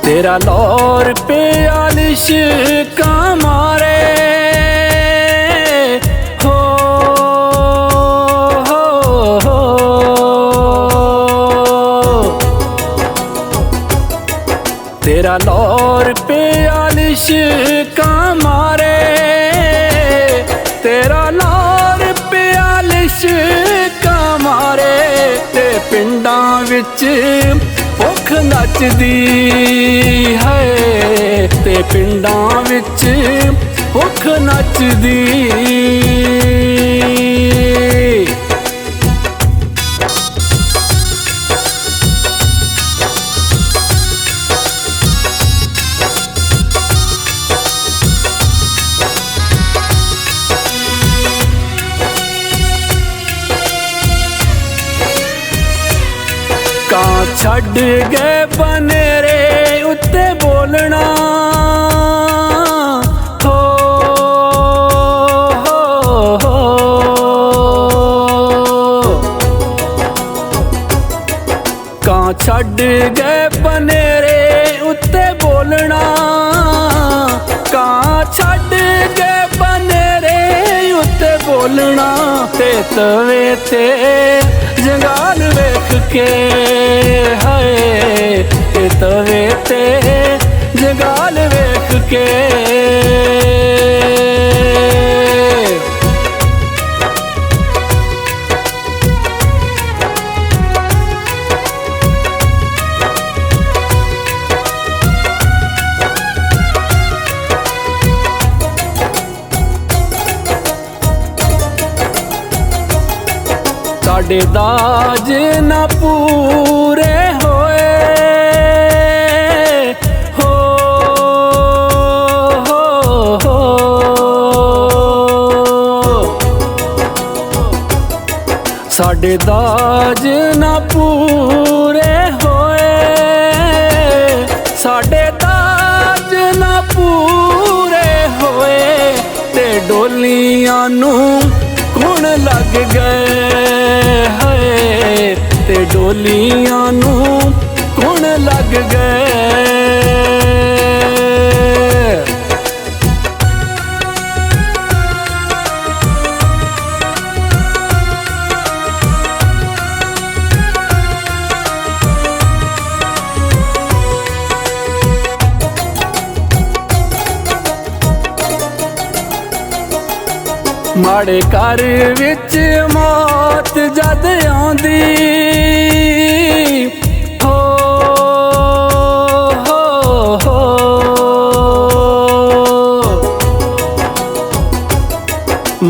तेरा लौर पे आलिश का मारे हो, हो। तेरा लौर पे आलिश का मारे, तेरा लौर पे आलिश का मारे। ते पिंडां विच भुख नचदी है, ते पिंडां विच भुख नचदी। कां छड्ड गए बनेरे उत्ते बोलना हो, हो। कां छड्ड गए बनेरे उत्ते बोलना, कां छड्ड गए बनेरे उत्ते बोलना। ते तवे ते जंगाल वेख के हाय, ते तवे ते जंगाल वेख के। साडे दाज ना पूरे होए हो, हो। साडे दाज ना पूरे होए, साडे दाज ना पूरे होए। ते डोलियां नू कुण लग गए है, ते डोलियां नू कुण लग गए। माड़े घर विच मौत जद आउंदी हो, हो।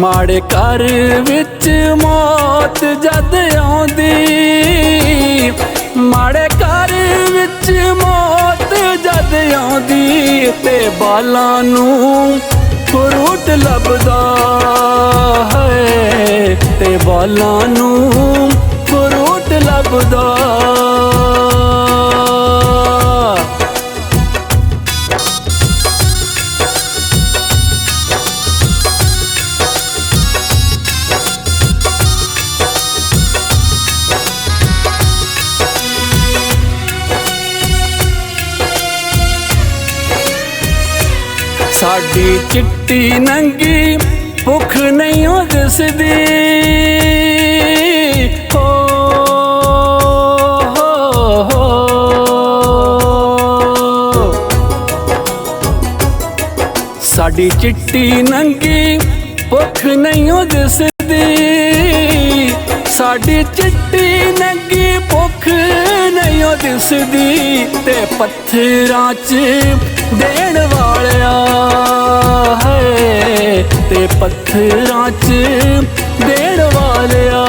माड़े घर विच मौत जद आउंदी, माड़े घर विच मौत जद आउंदी। ते बालां नू फ्रूट लभदा है, ते बालां नू फ्रूट लभदा। साडी चिट्टी नंगी भुख नहीं हो दिसदी हो, हो। साडी चिट्टी नंगी भुख नहीं हो दिसदी, साडी चिट्टी नंगी भुख नहीं हो दिसदी। ते पत्थरां च देण वालिया है, ते पत्थरां च देण वालिया।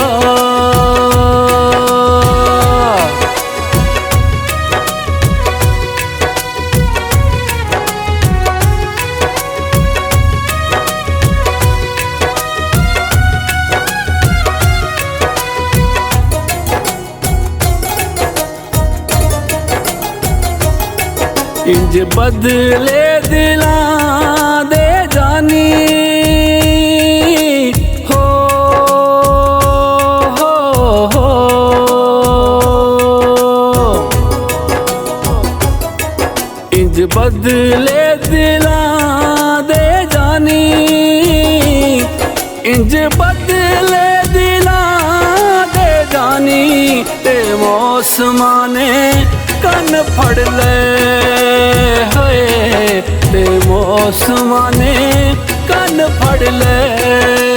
इंज बदले दिलां दे जानी हो, हो। बदले दिलां दे जानी, इंज बदले दिलां दे जानी। ते मौसमां ने कन फड़ ले होए, ते मौसमां ने कन फड़ ले।